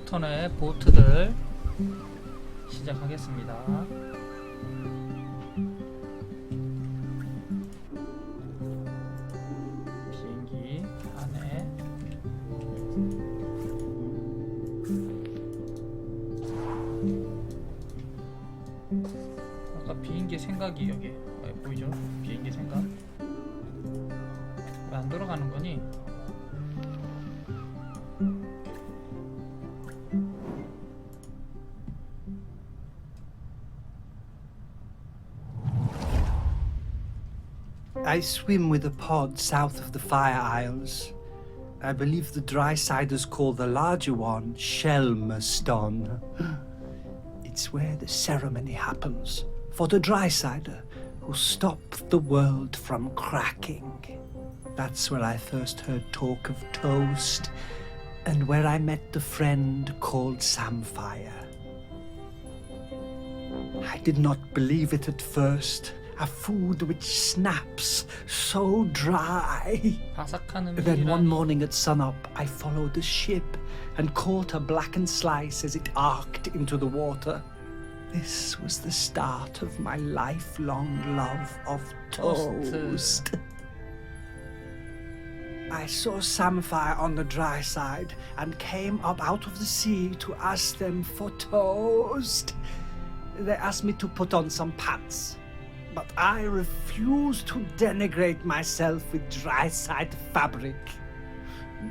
셀머스톤의 보트들 시작하겠습니다. 비행기 안에 아까 비행기 생각이 여기 보이죠? 비행기 생각 왜 안 돌아가는 거니? I swim with a pod south of the Fire Isles. I believe the drysiders call the larger one Selmerstone. It's where the ceremony happens for the drysider who stopped the world from cracking. That's where I first heard talk of toast and where I met the friend called Samfire. I did not believe it at first. A food which snaps so dry. Then one morning at sunup, I followed the ship and caught a blackened slice as it arced into the water. This was the start of my lifelong love of toast. I saw Samfire on the dry side and came up out of the sea to ask them for toast. They asked me to put on some pants. But I refuse to denigrate myself with dry-side fabric.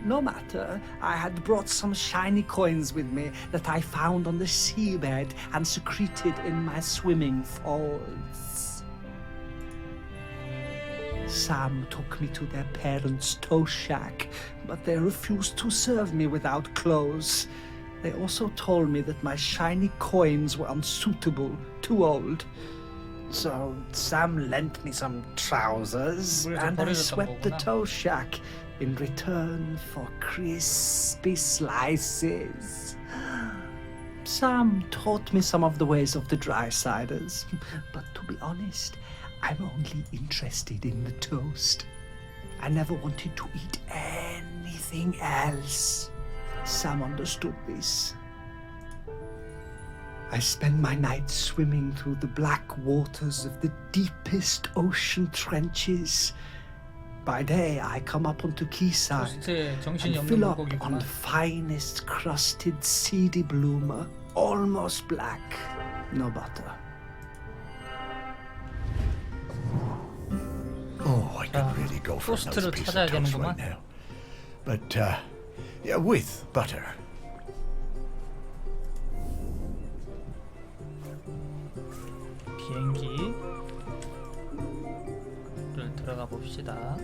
No matter, I had brought some shiny coins with me that I found on the seabed and secreted in my swimming folds. Sam took me to their parents' toast shack, but they refused to serve me without clothes. They also told me that my shiny coins were unsuitable, too old. So Sam lent me some trousers and I swept the toast shack in return for crispy slices. Sam taught me some of the ways of the drysiders, but to be honest, I'm only interested in the toast. I never wanted to eat anything else. Sam understood this. I spend my nights swimming through the black waters of the deepest ocean trenches. By day, I come up onto quayside and fill up on the finest crusted seedy bloomer, almost black, no butter. Oh, I could really go for a nice piece of toast right now. But, yeah, with butter. 비행기를 들어가 봅시다.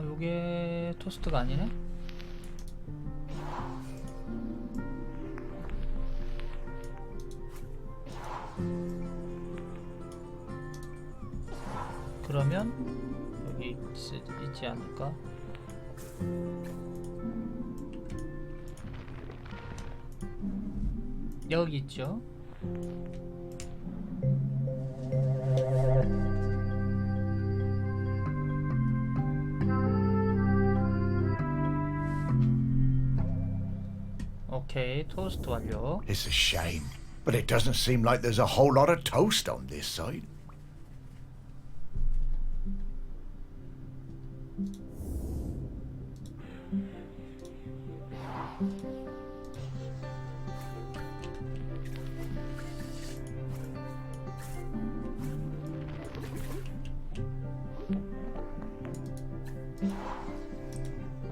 요게 토스트가 아니네? 그러면 여기 있지 않을까? 여기 있죠. 오케이, 토스트 완료. It's a shame, but it doesn't seem like there's a whole lot of toast on this side.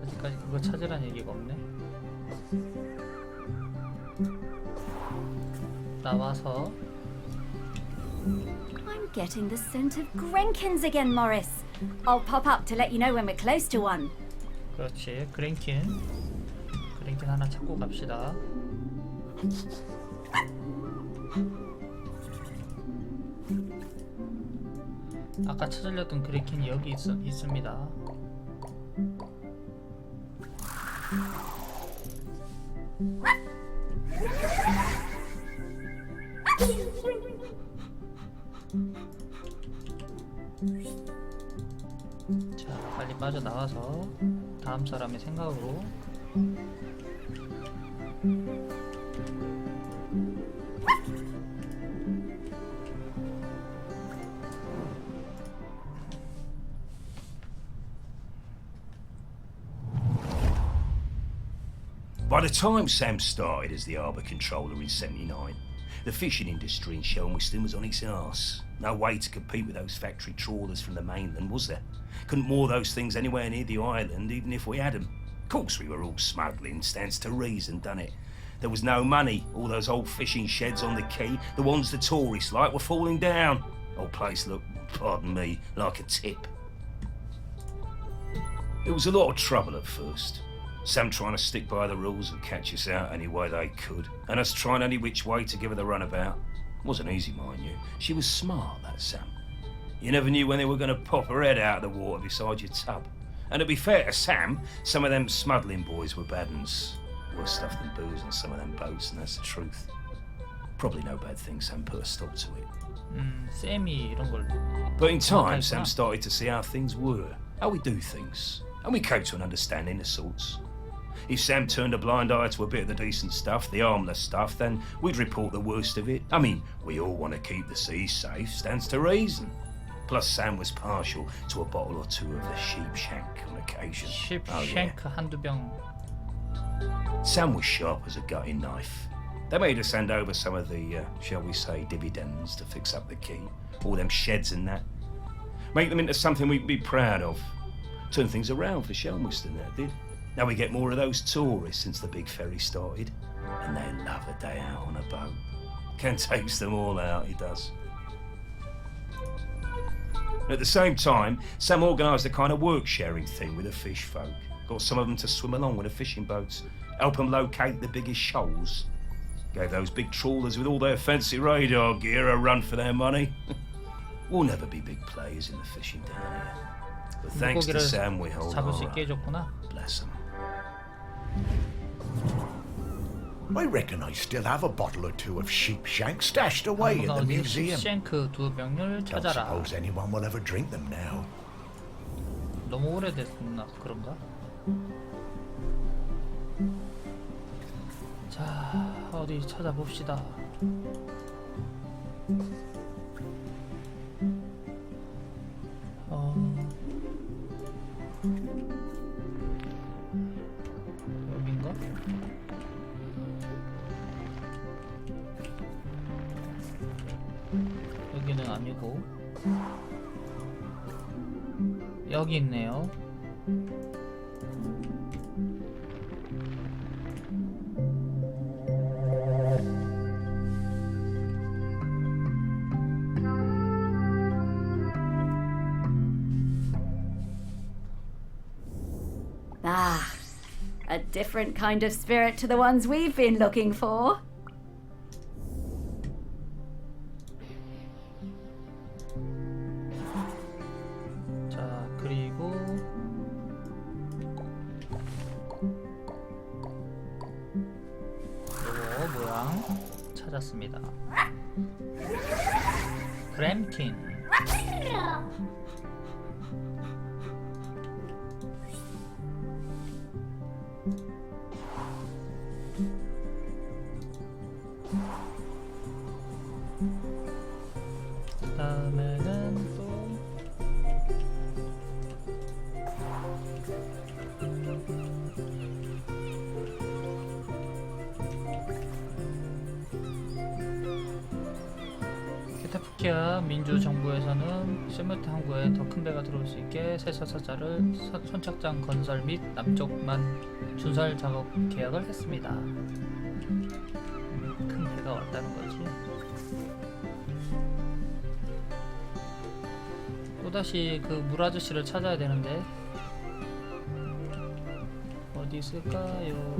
아직까지 그거 찾으란 얘기가 없네. 나와서. I'm getting the scent of Grenkins again, Morris. I'll pop up to let you know when we're close to one. 그렇지, 그랭킨 하나 찾고 갑시다. 아까 찾으려던 그랭킨이 여기 있습니다. 자, 빨리 빠져나와서 다음 사람의 생각으로 By the time Sam started as the harbour controller in '79, the fishing industry in Shelmerston was on its arse. No way to compete with those factory trawlers from the mainland, was there? Couldn't moor those things anywhere near the island, even if we had them. Of course we were all smuggling, stands to reason, done it? There was no money. All those old fishing sheds on the quay, the ones the tourists like, were falling down. Old place looked, pardon me, like a tip. It was a lot of trouble at first. Sam trying to stick by the rules and catch us out any way they could, and us trying any which way to give her the runabout. Wasn't easy, mind you. She was smart, that Sam. You never knew when they were going to pop her head out of the water beside your tub. And to be fair to Sam, some of them smuggling boys were bad uns. Worse stuff than booze on some of them boats, and that's the truth. Probably no bad thing Sam put a stop to it. 쌤이 이런 걸. But in time, Sam started to see how things were, how we do things, and we came to an understanding of sorts. If Sam turned a blind eye to a bit of the decent stuff, the harmless stuff, then we'd report the worst of it. I mean, we all want to keep the seas safe, stands to reason. Plus, Sam was partial to a bottle or two of the sheep shank on occasion. 쉔크 한두 병. Sam was sharp as a gutting knife. They made us hand over some of the, shall we say, dividends to fix up the quay, all them sheds and that. Make them into something we'd be proud of. Turn things around for Shelmerston, that did. Now we get more of those tourists since the big ferry started, and they love a day out on a boat. Ken takes them all out, he does. At the same time, Sam organised a kind of work-sharing thing with the fish folk. Got some of them to swim along with the fishing boats, help them locate the biggest shoals. Gave those big trawlers with all their fancy radar gear a run for their money. We'll never be big players in the fishing down here. But thanks to Sam, we hold 잡을 수 our 있게 해줬구나. Bless him. I reckon I still have a bottle or two of sheep shank stashed away in the museum. 쉔크 두 병을 Don't 찾아라. suppose anyone will ever drink them now. 너무 오래됐나 그런가? 자, 어디 찾아봅시다. 여긴가? 여기는 아니고 여기 있네요. Ah, a different kind of spirit to the ones we've been looking for. 자, 그리고 요거 모양 찾았습니다. 그램킨. 다음에는 또 캐타푸키아 민주정부에서는 셀머스톤 항구에 더 큰 배가 들어올 수 있게 세사사자를 선착장 건설 및 남쪽만 준설 작업 계약을 했습니다. 큰 배가 왔다는 거지. 또다시 그 물아저씨를 찾아야 되는데 어디 있을까요?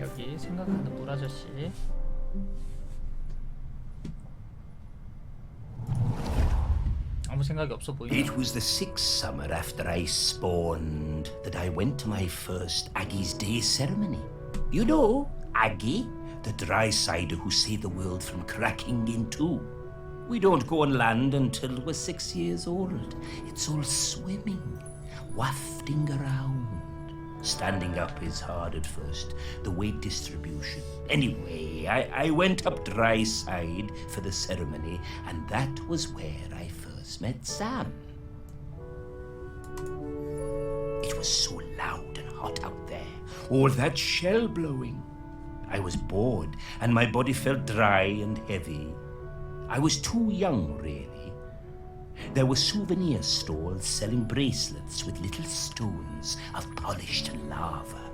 여기 생각하는 물아저씨. 아무 생각이 없어 보이네. It was the sixth summer after I spawned that I went to my first Aggie's Day ceremony. You know, Aggie, the dry cider who saved the world from cracking in two. We don't go on land until we're 6 years old. It's all swimming, wafting around. Standing up is hard at first, the weight distribution. Anyway, I went up dry side for the ceremony, and that was where I first met Sam. It was so loud and hot out there, all that shell blowing. I was bored, and my body felt dry and heavy. I was too young, really. There were souvenir stalls selling bracelets with little stones of polished lava.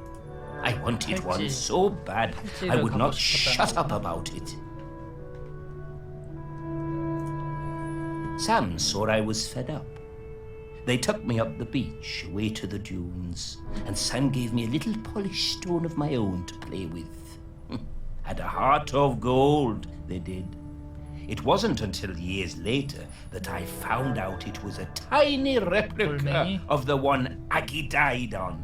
I wanted one so bad, I would not shut up about it. Sam saw I was fed up. They took me up the beach, away to the dunes, and Sam gave me a little polished stone of my own to play with. Had a heart of gold, they did. It wasn't until years later that I found out it was a tiny replica of the one Aggie died on.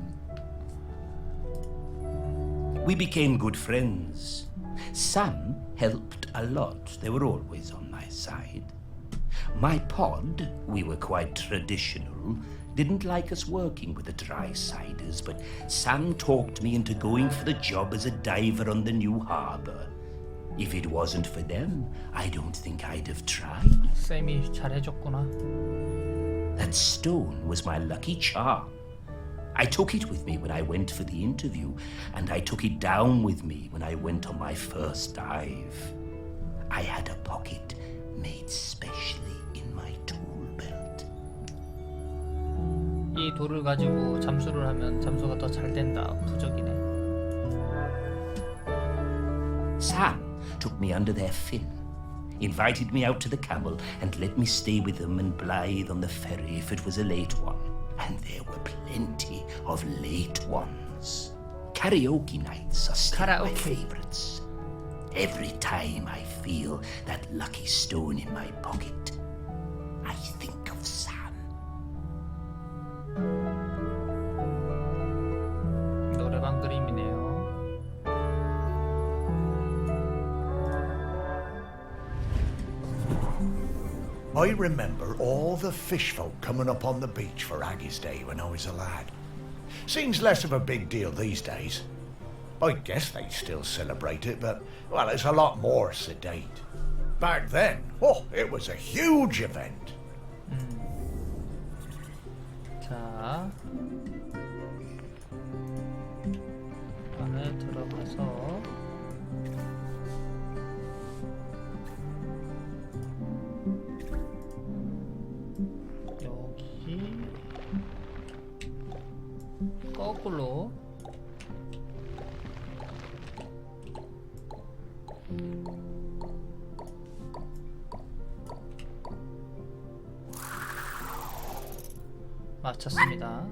We became good friends. Sam helped a lot. They were always on my side. My pod, we were quite traditional, didn't like us working with the dry-siders, but Sam talked me into going for the job as a diver on the new harbour. If it wasn't for them, I don't think I'd have tried. 쌤이 잘해줬구나. That stone was my lucky charm. I took it with me when I went for the interview, and I took it down with me when I went on my first dive. I had a pocket made specially in my tool belt. 이 돌을 가지고 잠수를 하면 잠수가 더 잘 된다. 부적이네. Sam took me under their fin, invited me out to the camel, and let me stay with them and Blythe on the ferry if it was a late one. And there were plenty of late ones. Karaoke nights are still my favorites. Every time I feel that lucky stone in my pocket, I think of Sam. 노래방 그림이네요. I remember all the fish folk coming up on the beach for Aggie's Day when I was a lad. Seems less of a big deal these days. I guess they still celebrate it, but, well, it's a lot more sedate. Back then, it was a huge event. 자, 안에 들어가서 여기 거꾸로 마쳤습니다.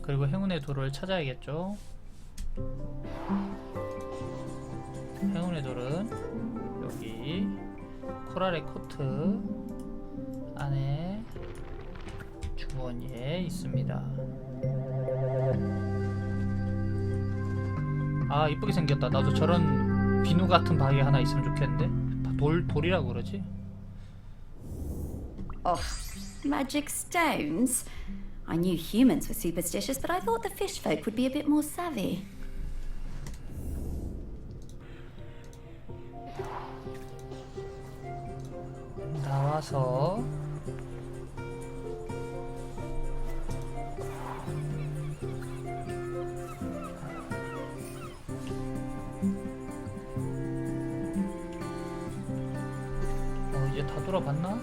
그리고 행운의 돌을 찾아야겠죠. 행운의 돌은 여기 코랄의 코트 안에 주머니에 있습니다. 아, 이쁘게 생겼다. 나도 저런 비누 같은 바위 하나 있으면 좋겠는데? 돌이라고 그러지? Oh, magic stones? I knew humans were superstitious, but I thought the fish folk would be a bit more savvy. 나와서 이제 다 돌아봤나?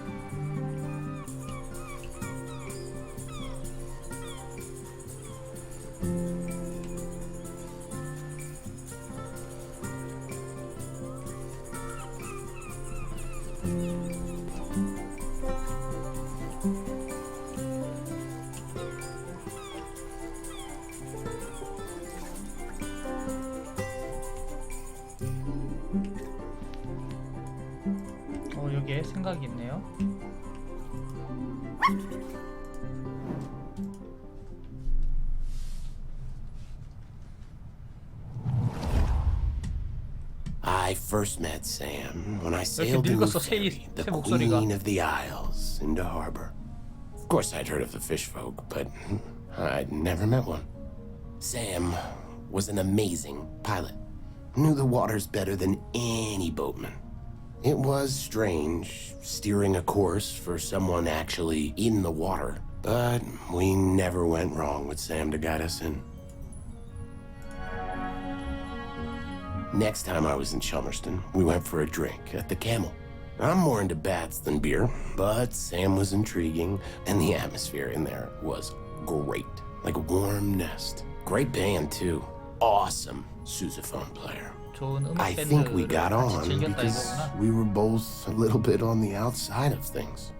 여기에 생각이 있네요. I first met Sam when I sailed in 늙었어, the ferry, the 새 목소리가. Queen of the Isles, into harbor. Of course, I'd heard of the fish folk, but I'd never met one. Sam was an amazing pilot. Knew the waters better than any boatman. It was strange steering a course for someone actually in the water, but we never went wrong with Sam to guide us in. Next time I was in Chelmerston, we went for a drink at the Camel. I'm more into bats than beer, but Sam was intriguing, and the atmosphere in there was great. Like a warm nest. Great band, too. Awesome sousaphone player. 좋은 음악 I think we 밴드를 got 같이 on 즐겼다 because 이거구나. we were both a little bit on the outside of things.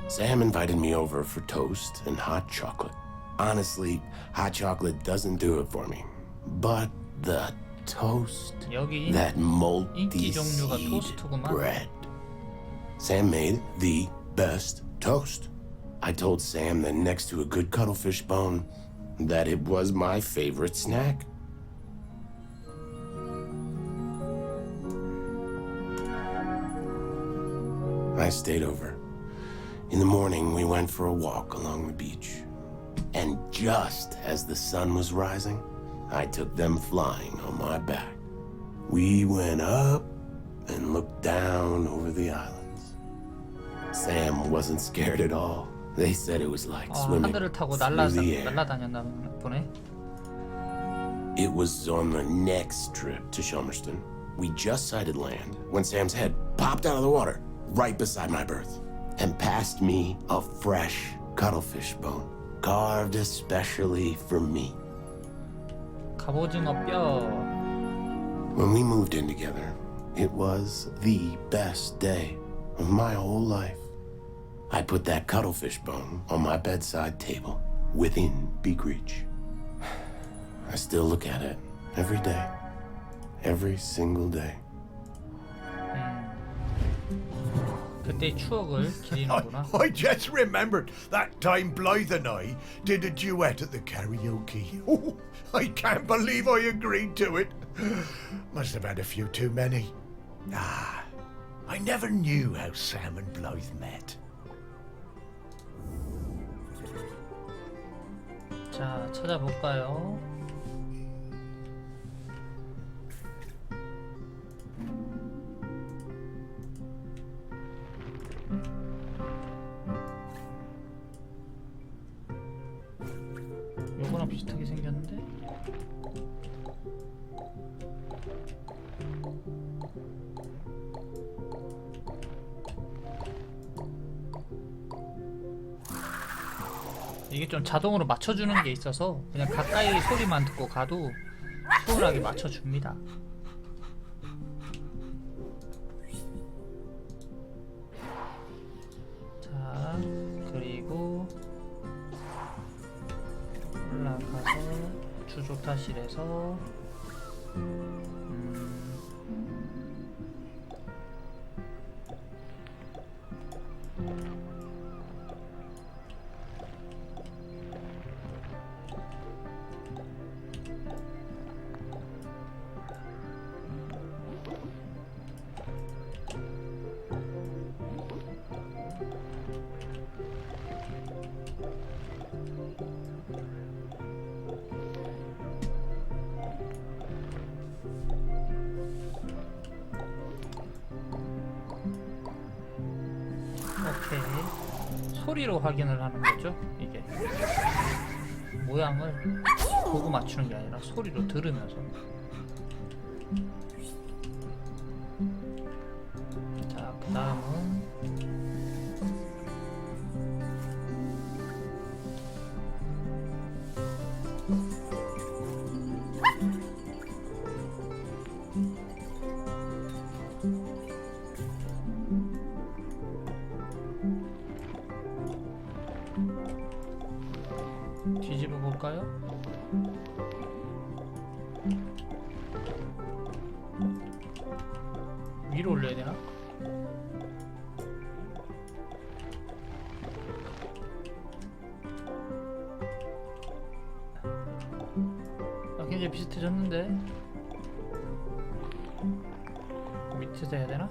Sam invited me over for toast and hot chocolate. Honestly, hot chocolate doesn't do it for me. But the toast, 여기 that 인기 종류가 multi-seed 토스트구만. bread. Sam made the best toast. I told Sam that next to a good cuttlefish bone, that it was my favorite snack. I stayed over. In the morning, we went for a walk along the beach. And just as the sun was rising, I took them flying on my back. We went up and looked down over the islands. Sam wasn't scared at all. They said it was like swimming 하늘을 타고 through the air. 날아다녔나 보네. It was on the next trip to Chelmerston. We just sighted land when Sam's head popped out of the water right beside my berth and passed me a fresh cuttlefish bone, carved especially for me. 갑오징어 뼈. When we moved in together, it was the best day of my whole life. I put that cuttlefish bone on my bedside table within big reach. I still look at it every day, every single day. 그때의 추억을 기리는구나. I just remembered that time Blythe and I did a duet at the karaoke. Oh, I can't believe I agreed to it. Must have had a few too many. I never knew how Sam and Blythe met. 자, 찾아볼까요? 요거랑 비슷하게 생겼는데? 이게 좀 자동으로 맞춰주는 게 있어서 그냥 가까이 소리만 듣고 가도 소홀하게 맞춰줍니다. 자, 그리고 올라가서 주조타실에서 오케이. 소리로 확인을 하는 거죠. 이게 모양을 보고 맞추는 게 아니라 소리로 들으면서. 자, 그 다음은 뒤집어 볼까요? 위로 올려야 되나? 굉장히 비슷해졌는데? 밑에서 해야 되나?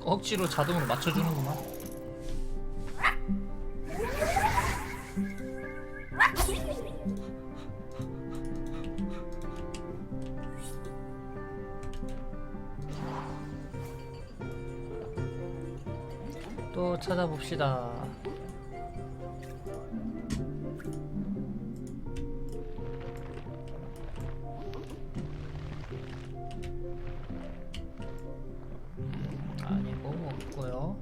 억지로 자동으로 맞춰주는구만. 또 찾아봅시다. 아니고 없고요.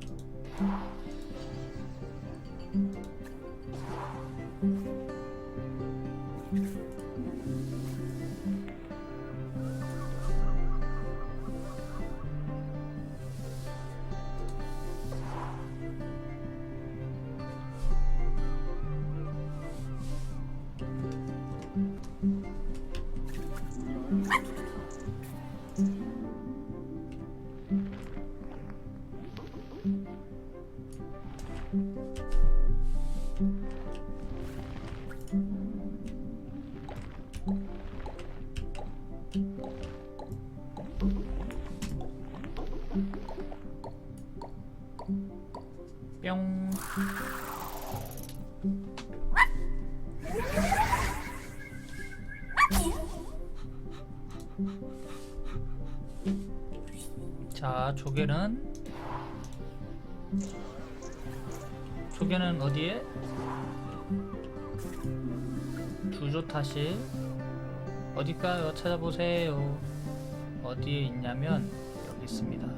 뿅. 자, 조개는 어디에? 주조타실 어딜까요? 찾아보세요. 어디에 있냐면 여기 있습니다.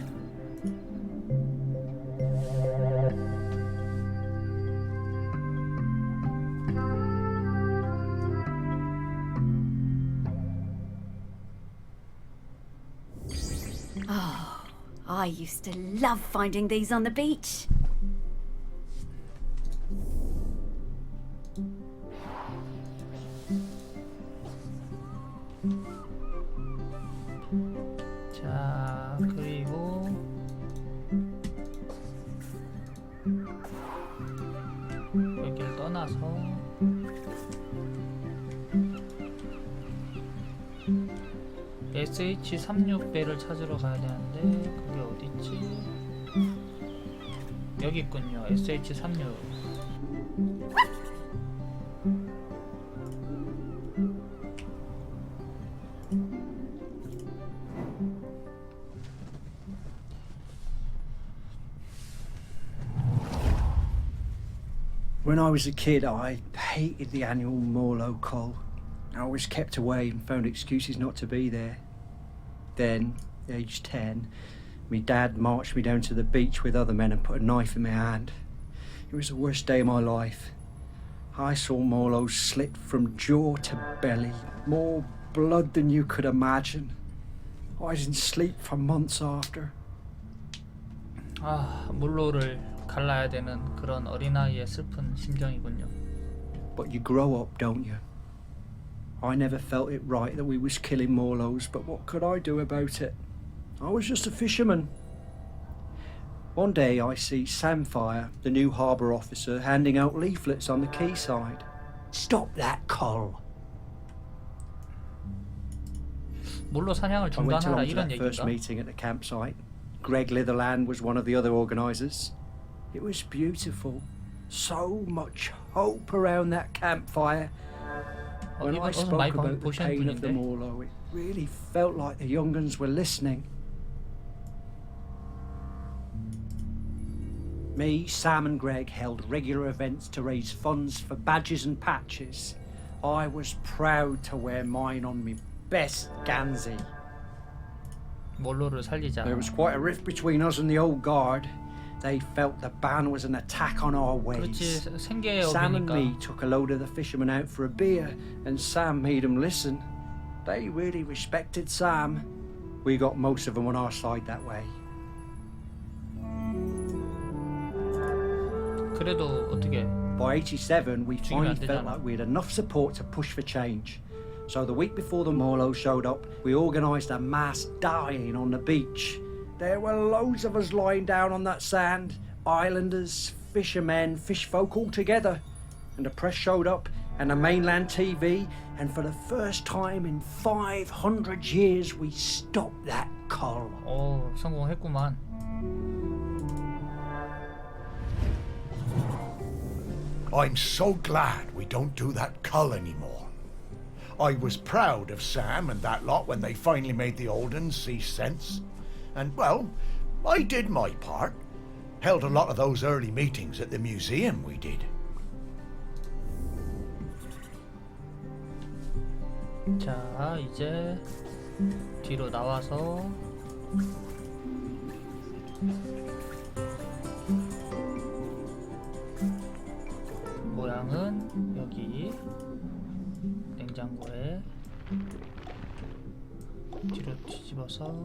Oh, I used to love finding these on the beach. 자, 그리고 여기를 떠나서 SH36배를 찾으러 가야 되는데 그게 어디 있지? 여기 있군요. SH36. When I was a kid, I hated the annual Morlo Cull. I was kept away and found excuses not to be there. Then, aged 10, my dad marched me down to the beach with other men and put a knife in my hand. It was the worst day of my life. I saw Morlos slit from jaw to belly, more blood than you could imagine. I didn't sleep for months after. 아, 물로를 갈라야 되는 그런 어린아이의 슬픈 심정이군요. But you grow up, don't you? I never felt it right that we was killing Morlos, but what could I do about it? I was just a fisherman. One day I see Samfire, the new harbour officer, handing out leaflets on the quayside. Stop that, Col. 물로 사냥을 I went 중단하라 along to 이런 that first 얘기인가? meeting at the campsite. Greg Litherland was one of the other organisers. It was beautiful. So much hope around that campfire. When 이건 I 어디서 spoke 많이 about the 보시는 pain of the 분인데. Morlo, it really felt like the young uns were listening. Me, Sam and Greg held regular events to raise funds for badges and patches. I was proud to wear mine on me best Gansey. 몰로를 살리자. There was quite a rift between us and the old guard. They felt the ban was an attack on our ways. 그렇지, 생계의 Sam and me 업이니까. took a load of the fishermen out for a beer, and Sam made them listen. They really respected Sam. We got most of them on our side that way. 그래도 어떻게 By 87, we 지금이 안 finally felt 되잖아. like we had enough support to push for change. So the week before the Morlow showed up, we organised a mass dying on the beach. There were loads of us lying down on that sand, islanders, fishermen, fish folk all together. And the press showed up, and the mainland TV, and for the first time in 500 years, we stopped that cull. 성공했구만. I'm so glad we don't do that cull anymore. I was proud of Sam and that lot when they finally made the old uns see sense. And, well, I did my part. Held a lot of those early meetings at the museum, we did. 자, 이제 뒤로 나와서 모양은 여기 냉장고에 뒤로 뒤집어서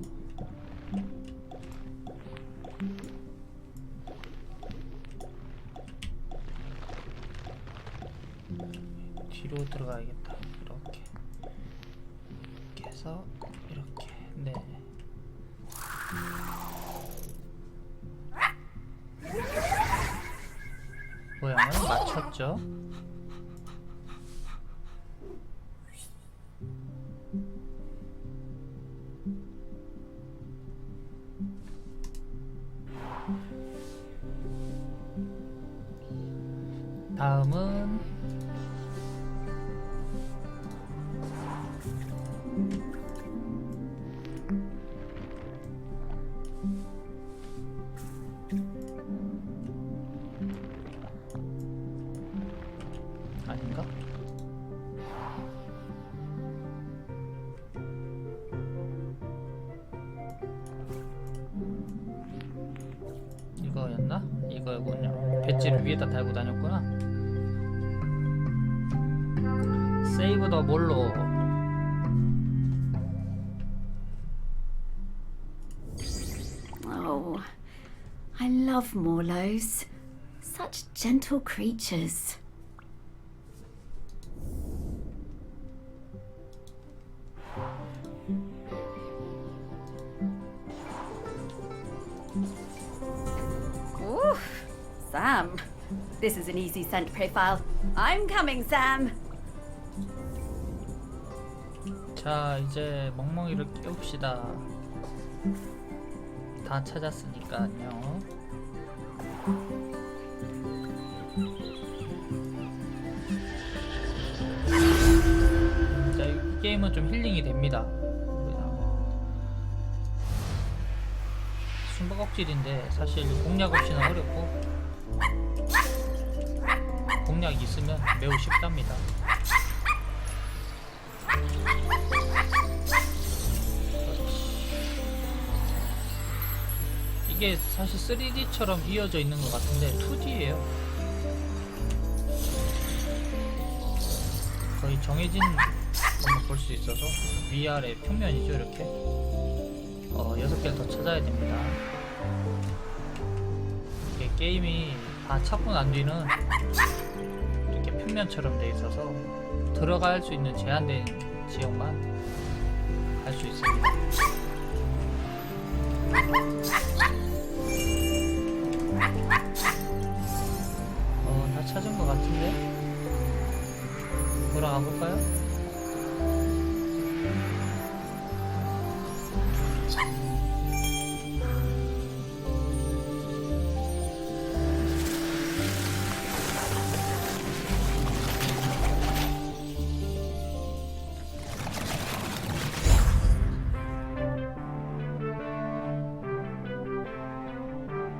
뒤로 들어가야겠다. 이렇게 해서 이렇게. 네. 모양을 맞췄죠. 다음은 아닌가? 이거였나? 이거군요. 배지를 위에다 달고 다녔구나. 세이브 더 몰로. Oh, I love Morlows. Such gentle creatures. Ooh, Sam. This is an easy scent profile. I'm coming, Sam. 자, 이제 멍멍이를 깨웁시다. 다 찾았으니까요. 자, 이 게임은 좀 힐링이 됩니다. 숨바꼭질인데 사실 공략 없이는 어렵고 공략 있으면 매우 쉽답니다. 이게 사실 3D처럼 이어져 있는 것 같은데 2D예요. 거의 정해진 것만 볼 수 있어서 위아래 평면이죠. 이렇게 6개를 더 찾아야 됩니다. 이게 게임이 다 찾고 난 뒤는 이렇게 평면처럼 돼 있어서 들어갈 수 있는 제한된 지역만 갈 수 있습니다. 다 찾은 것 같은데 돌아가 볼까요?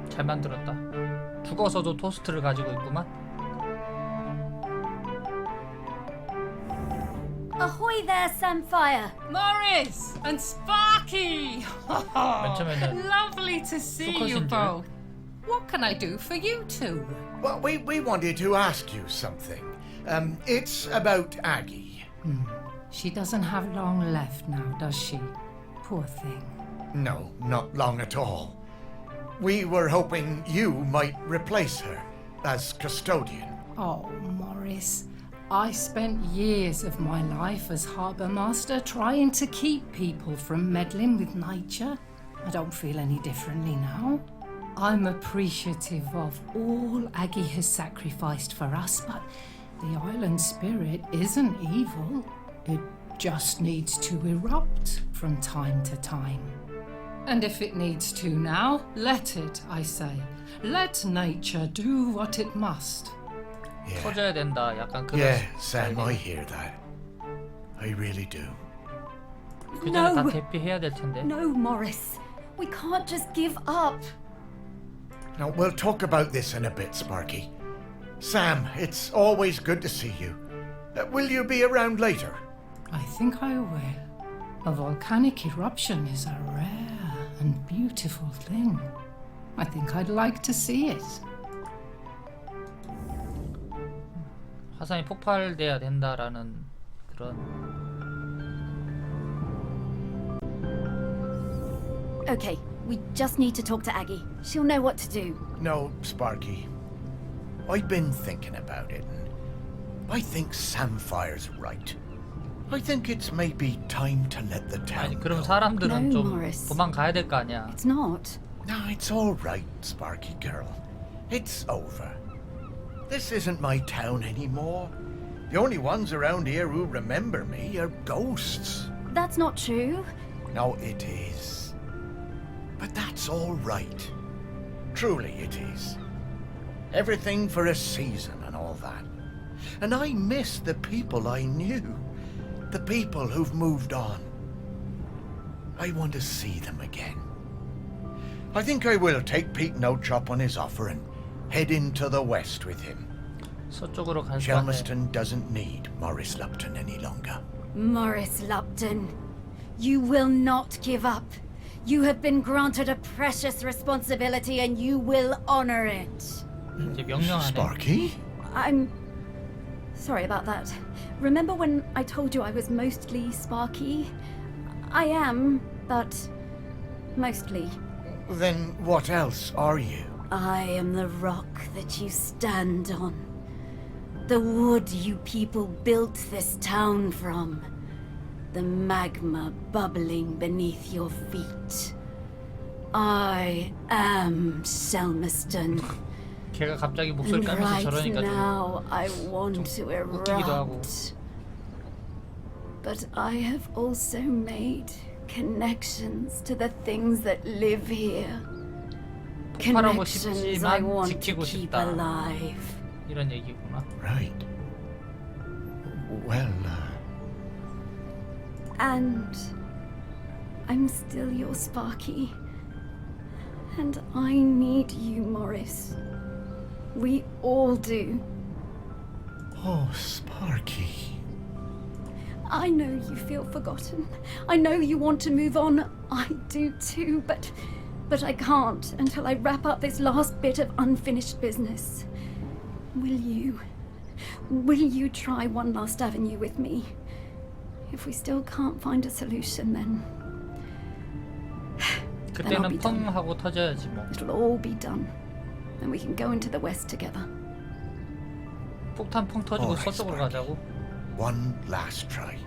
잘 만들었다. 죽어서도 토스트를 가지고 있구만. Ahoy there, Samfire. Morris and Sparky! 맨 처음에는 Lovely to see you 수컷인 줄. both. What can I do for you two? Well, we wanted to ask you something. It's about Aggie. She doesn't have long left now, does she? Poor thing. No, not long at all. We were hoping you might replace her as custodian. Oh, Morris, I spent years of my life as harbour master trying to keep people from meddling with nature. I don't feel any differently now. I'm appreciative of all Aggie has sacrificed for us, but the island spirit isn't evil. It just needs to erupt from time to time. And if it needs to now, let it, I say. Let nature do what it must. Yeah, 터져야 된다. 약간 그런. yeah, Sam, I hear that. I really do. 그 전에 다 No. 대피해야 될 텐데. No, Morris. We can't just give up. Now, we'll talk about this in a bit, Sparky. Sam, it's always good to see you. Will you be around later? I think I will. A volcanic eruption is a rare and beautiful thing. I think I'd like to see it. 화산이 폭발돼야 된다라는 그런. Okay, we just need to talk to Aggie. She'll know what to do. No, Sparky. I've been thinking about it, and I think Samfire's right. I think it's maybe time to let the town 아니 그럼 go. 사람들은 No, 좀 Morris. 도망가야 될 거 아니야. It's not. No, it's all right, Sparky girl. It's over. This isn't my town anymore. The only ones around here who remember me are ghosts. That's not true. No, it is. But that's all right. Truly it is. Everything for a season and all that. And I miss the people I knew. The people who've moved on. I want to see them again. I think I will take Pete No-Chop on his offer and head into the west with him. 서쪽으로 갈 거네. Chelmaston doesn't need Morris Lupton any longer. Morris Lupton, you will not give up. You have been granted a precious responsibility and you will honor it. 이제 명령하네. Sparky? I'm sorry about that. Remember when I told you I was mostly Sparky? I am, but mostly. Then what else are you? I am the rock that you stand on. The wood you people built this town from. The magma bubbling beneath your feet. I am Selmaston. 걔가 갑자기 목소리 And 깔면서 right 저러니까 좀 now I want to 웃기기도 하고. erupt. But I have also made connections to the things that live here. 폭발하고 Connections I 싶지만 want to 지키고 keep 싶다. alive. 이런 얘기구나. Right. Well, And I'm still your Sparky. And I need you, Morris. We all do. oh, Sparky. I know you feel forgotten. I know you want to move on. I do too, but I can't until I wrap up this last bit of unfinished business. Will you try one last avenue with me? If we still can't find a solution, then I'll be 그때는 done. 펑 하고 터져야지 뭐. It'll all be done. Then we can go into the west together. 폭탄 펑 터지고 Alright, 서쪽으로 Sparky. 가자고. One last try.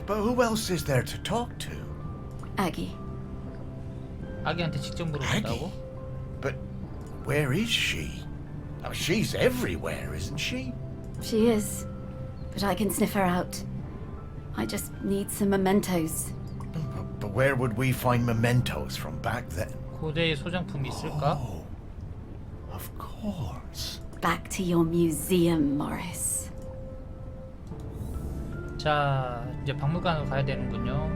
But who else is there to talk to? Aggie. 아기한테 직접 물어본다고? But where is she? Oh, she's everywhere, isn't she? She is. But I can sniff her out. I just need some mementos. But where would we find mementos from back then? 고대의 소장품이 있을까? Oh, of course. Back to your museum, Morris. 자, 이제 박물관으로 가야 되는군요.